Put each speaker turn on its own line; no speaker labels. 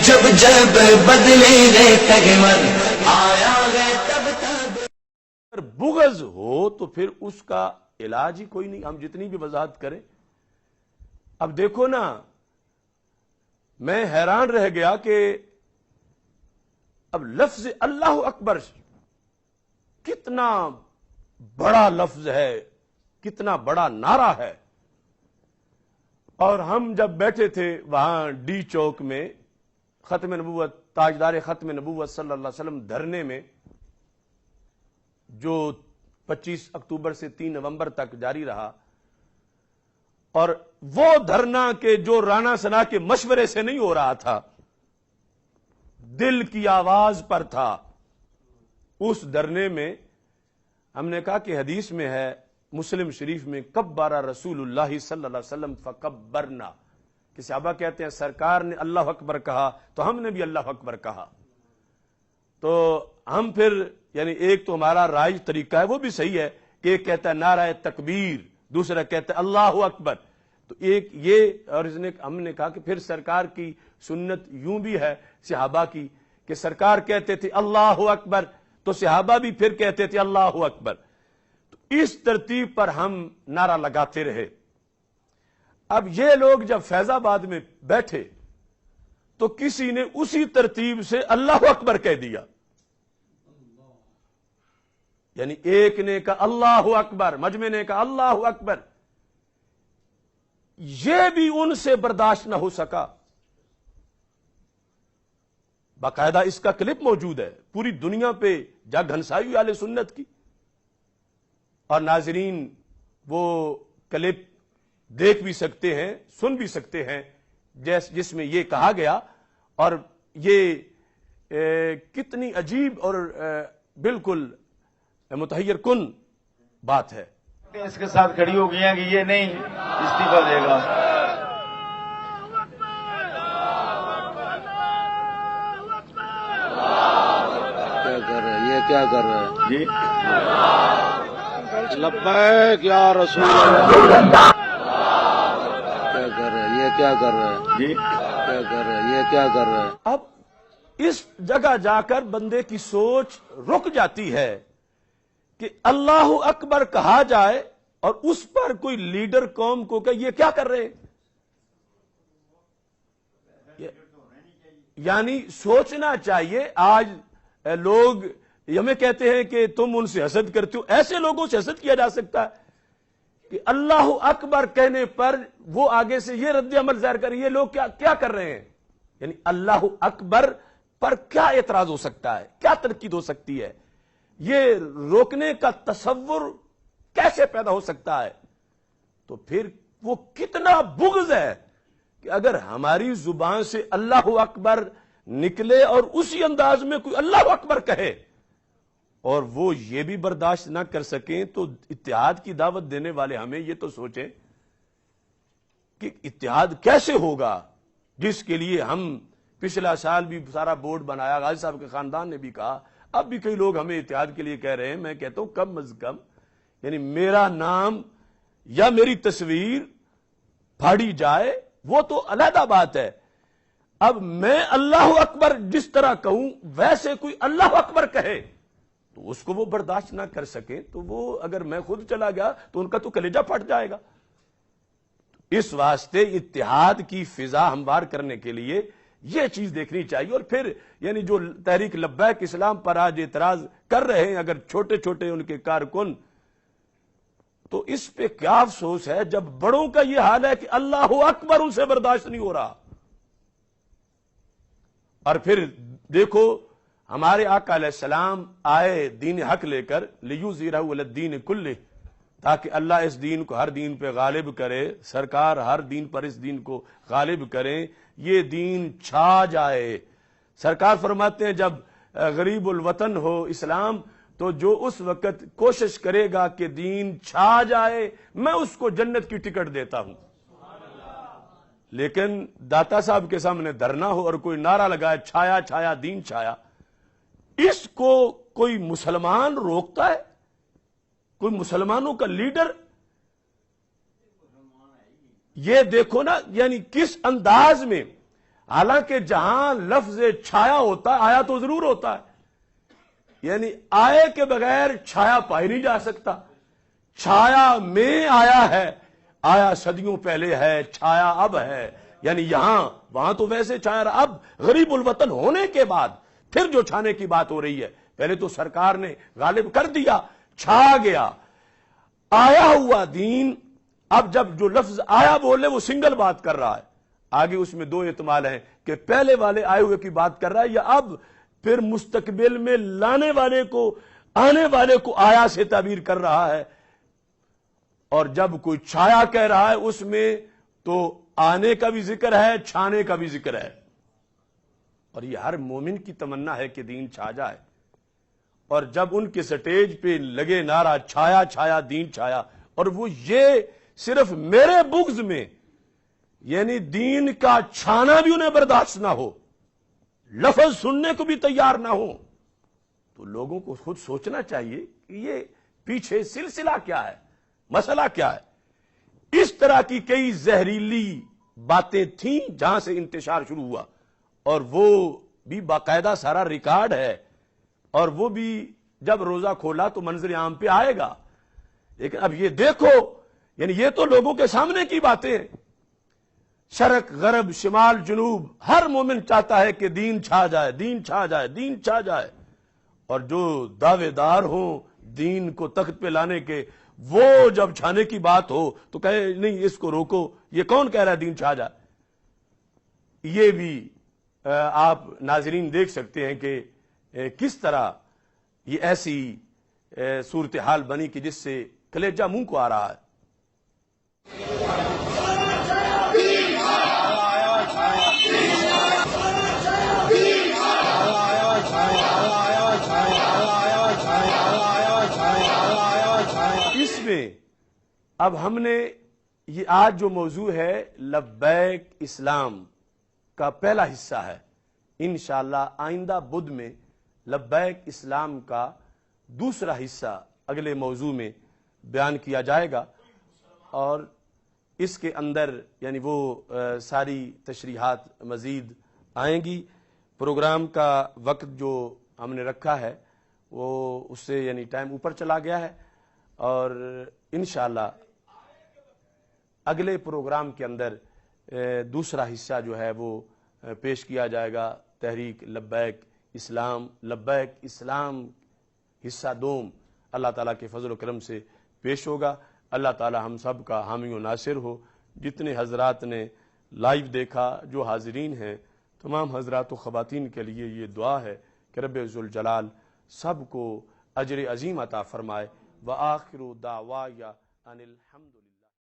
جب جب بدلے گئے تگمر آیا ہے تب تب.
اگر بغض ہو تو پھر اس کا علاج ہی کوئی نہیں، ہم جتنی بھی وضاحت کریں. اب دیکھو نا، میں حیران رہ گیا کہ اب لفظ اللہ اکبر کتنا بڑا لفظ ہے، کتنا بڑا نعرہ ہے. اور ہم جب بیٹھے تھے وہاں ڈی چوک میں ختم نبوت، تاجدار ختم نبوت صلی اللہ علیہ وسلم دھرنے میں، جو 25 اکتوبر سے 3 نومبر تک جاری رہا، اور وہ دھرنا کہ جو رانا ثنا کے مشورے سے نہیں ہو رہا تھا، دل کی آواز پر تھا. اس دھرنے میں ہم نے کہا کہ حدیث میں ہے، مسلم شریف میں، کبر رسول اللہ صلی اللہ علیہ وسلم فکبرنا، کہ صحابہ کہتے ہیں سرکار نے اللہ اکبر کہا تو ہم نے بھی اللہ اکبر کہا. تو ہم پھر یعنی ایک تو ہمارا رائج طریقہ ہے، وہ بھی صحیح ہے کہ ایک کہتا ہے نعرہ تکبیر، دوسرا کہتا ہے اللہ اکبر. تو ایک یہ، اور اس نے ہم نے کہا کہ پھر سرکار کی سنت یوں بھی ہے صحابہ کی کہ سرکار کہتے تھے اللہ اکبر تو صحابہ بھی پھر کہتے تھے اللہ اکبر. تو اس ترتیب پر ہم نعرہ لگاتے رہے. اب یہ لوگ جب فیض آباد میں بیٹھے تو کسی نے اسی ترتیب سے اللہ اکبر کہہ دیا، یعنی ایک نے کہا اللہ اکبر، مجمع نے کہا اللہ اکبر. یہ بھی ان سے برداشت نہ ہو سکا. باقاعدہ اس کا کلپ موجود ہے، پوری دنیا پہ جا گھنسائی ہوئی اہل سنت کی، اور ناظرین وہ کلپ دیکھ بھی سکتے ہیں، سن بھی سکتے ہیں، جس میں یہ کہا گیا. اور یہ کتنی عجیب اور بالکل متحیر کن بات ہے.
اس کے ساتھ کھڑی ہو گئی ہیں کہ یہ نہیں استعفیٰ دے گا.
کیا کر رہے ہیں؟ یہ کیا کر رہے ہیں
جی
لبیک یا رسول اللہ. کیا کر رہے ہیں؟ یہ کیا کر رہے ہیں
جی
کیا کر رہے ہیں؟ یہ کیا کر رہے ہیں؟
اب اس جگہ جا کر بندے کی سوچ رک جاتی ہے کہ اللہ اکبر کہا جائے اور اس پر کوئی لیڈر قوم کو کہ یہ کیا کر رہے ہیں. یعنی سوچنا چاہیے. آج لوگ ہمیں کہتے ہیں کہ تم ان سے حسد کرتے ہو. ایسے لوگوں سے حسد کیا جا سکتا ہے کہ اللہ اکبر کہنے پر وہ آگے سے یہ رد عمل ظاہر کر، یہ لوگ کیا کر رہے ہیں. یعنی اللہ اکبر پر کیا اعتراض ہو سکتا ہے، کیا تنقید ہو سکتی ہے، یہ روکنے کا تصور کیسے پیدا ہو سکتا ہے. تو پھر وہ کتنا بغض ہے کہ اگر ہماری زبان سے اللہ اکبر نکلے اور اسی انداز میں کوئی اللہ اکبر کہے اور وہ یہ بھی برداشت نہ کر سکیں، تو اتحاد کی دعوت دینے والے ہمیں یہ تو سوچیں کہ اتحاد کیسے ہوگا، جس کے لیے ہم پچھلا سال بھی سارا بورڈ بنایا، غازی صاحب کے خاندان نے بھی کہا، اب بھی کئی لوگ ہمیں اتحاد کے لیے کہہ رہے ہیں. میں کہتا ہوں کم از کم یعنی میرا نام یا میری تصویر پھاڑی جائے وہ تو علیحدہ بات ہے. اب میں اللہ اکبر جس طرح کہوں ویسے کوئی اللہ اکبر کہے تو اس کو وہ برداشت نہ کر سکے، تو وہ اگر میں خود چلا گیا تو ان کا تو کلیجہ پھٹ جائے گا. اس واسطے اتحاد کی فضا ہموار کرنے کے لیے یہ چیز دیکھنی چاہیے. اور پھر یعنی جو تحریک لبیک اسلام پر آج اعتراض کر رہے ہیں اگر چھوٹے چھوٹے ان کے کارکن، تو اس پہ کیا افسوس ہے جب بڑوں کا یہ حال ہے کہ اللہ اکبر ان سے برداشت نہیں ہو رہا. اور پھر دیکھو ہمارے آقا علیہ السلام آئے دین حق لے کر، لیظہرہ علی الدین کلہ، تاکہ اللہ اس دین کو ہر دین پہ غالب کرے، سرکار ہر دین پر اس دین کو غالب کریں، یہ دین چھا جائے. سرکار فرماتے ہیں جب غریب الوطن ہو اسلام تو جو اس وقت کوشش کرے گا کہ دین چھا جائے میں اس کو جنت کی ٹکٹ دیتا ہوں. لیکن داتا صاحب کے سامنے دھرنا ہو اور کوئی نعرہ لگائے چھایا چھایا دین چھایا، اس کو کوئی مسلمان روکتا ہے؟ کوئی مسلمانوں کا لیڈر؟ یہ دیکھو نا یعنی کس انداز میں حالانکہ جہاں لفظ چھایا ہوتا ہے آیا تو ضرور ہوتا ہے، یعنی آئے کے بغیر چھایا پائی نہیں جا سکتا۔ چھایا میں آیا ہے، آیا صدیوں پہلے ہے، چھایا اب ہے، یعنی یہاں وہاں تو ویسے چھایا رہا، اب غریب الوطن ہونے کے بعد پھر جو چھانے کی بات ہو رہی ہے، پہلے تو سرکار نے غالب کر دیا، چھا گیا آیا ہوا دین۔ اب جب جو لفظ آیا بولے وہ سنگل بات کر رہا ہے، آگے اس میں دو احتمال ہیں کہ پہلے والے آئے ہوئے کی بات کر رہا ہے یا اب پھر مستقبل میں لانے والے کو، آنے والے کو آیا سے تعبیر کر رہا ہے۔ اور جب کوئی چھایا کہہ رہا ہے اس میں تو آنے کا بھی ذکر ہے، چھانے کا بھی ذکر ہے، اور یہ ہر مومن کی تمنا ہے کہ دین چھا جائے۔ اور جب ان کے سٹیج پہ لگے نعرہ چھایا چھایا دین چھایا، اور وہ یہ صرف میرے بغض میں، یعنی دین کا چھانا بھی انہیں برداشت نہ ہو، لفظ سننے کو بھی تیار نہ ہو، تو لوگوں کو خود سوچنا چاہیے کہ یہ پیچھے سلسلہ کیا ہے، مسئلہ کیا ہے۔ اس طرح کی کئی زہریلی باتیں تھیں جہاں سے انتشار شروع ہوا، اور وہ بھی باقاعدہ سارا ریکارڈ ہے، اور وہ بھی جب روزہ کھولا تو منظر عام پہ آئے گا۔ لیکن اب یہ دیکھو، یعنی یہ تو لوگوں کے سامنے کی باتیں ہیں، شرق غرب شمال جنوب ہر مومن چاہتا ہے کہ دین چھا جائے، دین چھا جائے، دین چھا جائے، اور جو دعوے دار ہوں دین کو تخت پہ لانے کے، وہ جب چھانے کی بات ہو تو کہے نہیں اس کو روکو، یہ کون کہہ رہا ہے دین چھا جائے۔ یہ بھی آپ ناظرین دیکھ سکتے ہیں کہ کس طرح یہ ایسی صورتحال بنی کہ جس سے کلیجہ منہ کو آ رہا ہے۔ اس میں اب ہم نے یہ آج جو موضوع ہے لبیک اسلام کا پہلا حصہ ہے، انشاءاللہ آئندہ بدھ میں لبیک اسلام کا دوسرا حصہ اگلے موضوع میں بیان کیا جائے گا، اور اس کے اندر یعنی وہ ساری تشریحات مزید آئیں گی۔ پروگرام کا وقت جو ہم نے رکھا ہے وہ اس سے یعنی ٹائم اوپر چلا گیا ہے، اور انشاءاللہ اگلے پروگرام کے اندر دوسرا حصہ جو ہے وہ پیش کیا جائے گا، تحریک لبیک اسلام حصہ دوم اللہ تعالیٰ کے فضل و کرم سے پیش ہوگا۔ اللہ تعالیٰ ہم سب کا حامی و ناصر ہو۔ جتنے حضرات نے لائیو دیکھا، جو حاضرین ہیں، تمام حضرات و خواتین کے لیے یہ دعا ہے کہ رب ذوالجلال سب کو اجر عظیم عطا فرمائے۔ وآخر دعوایا ان الحمدللہ۔